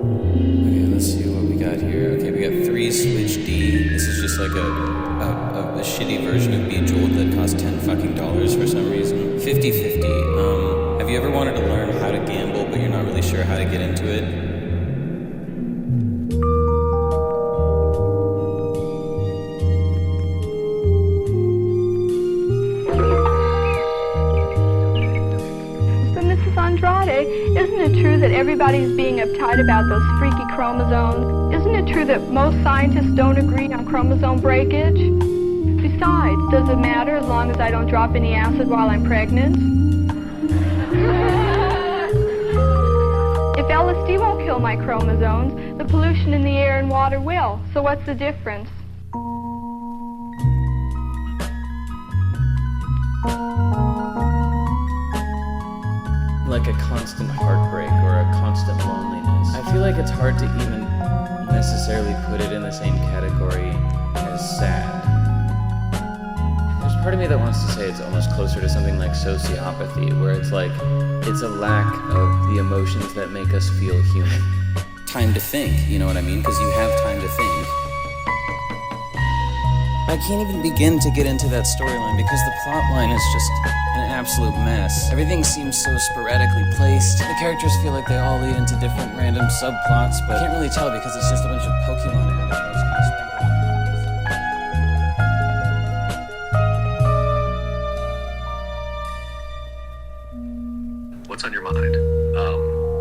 Okay, let's see what we got here. Okay, we got 3 Switch D. This is just like a shitty version of Bejeweled that costs $10 fucking for some reason. 50/50. Have you ever wanted to learn how to gamble, but you're not really sure how to get into it? But Mrs. Andrade, isn't it true that everybody's being uptight about those freaky chromosomes? Isn't it true that most scientists don't agree on chromosome breakage? Besides, does it matter as long as I don't drop any acid while I'm pregnant? If LSD won't kill my chromosomes, the pollution in the air and water will. So what's the difference? Like a constant heartbreak or a constant loneliness. I feel like it's hard to even necessarily put it in the same category as sad. There's part of me that wants to say it's almost closer to something like sociopathy, where it's like, it's a lack of the emotions that make us feel human. Time to think, you know what I mean? Because you have time to think. I can't even begin to get into that storyline because the plot line is just an absolute mess. Everything seems so sporadically placed. The characters feel like they all lead into different random subplots, but I can't really tell because it's just a bunch of Pokemon avatars kind of sprinkled. What's on your mind?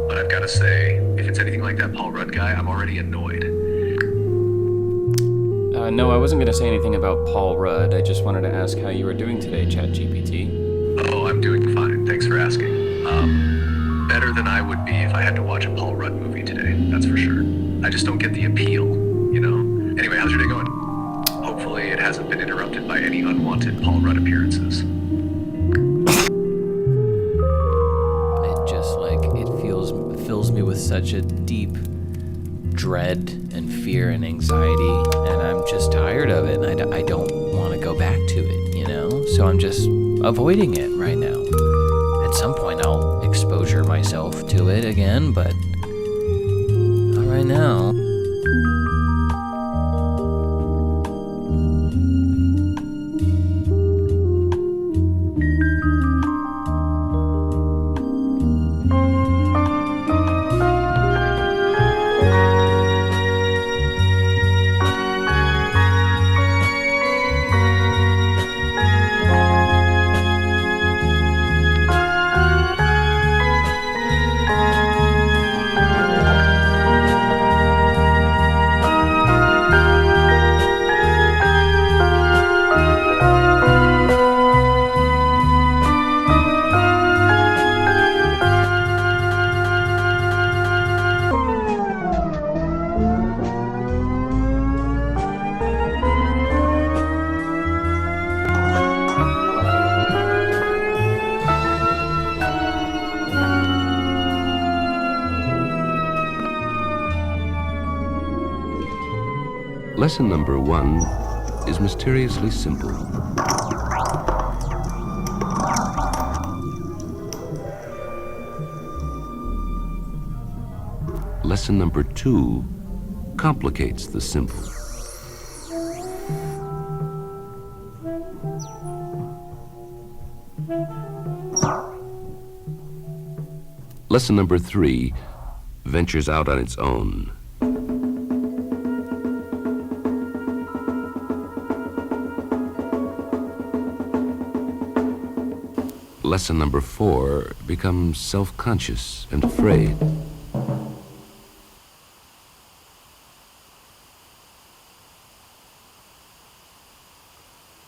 But I've got to say, if it's anything like that Paul Rudd guy, I'm already annoyed. No, I wasn't going to say anything about Paul Rudd. I just wanted to ask how you were doing today, ChatGPT. Oh, I'm doing fine. Thanks for asking. Better than I would be if I had to watch a Paul Rudd movie today, that's for sure. I just don't get the appeal, you know? Anyway, how's your day going? Hopefully it hasn't been interrupted by any unwanted Paul Rudd appearances. It fills me with such a deep dread and fear and anxiety, and I'm just tired of it, and I don't want to go back to it, you know? So I'm just avoiding it right now. At some point I'll exposure myself to it again, but not right now. Lesson number 1 is mysteriously simple. Lesson number 2 complicates the simple. Lesson number 3 ventures out on its own. Lesson number 4 becomes self-conscious and afraid.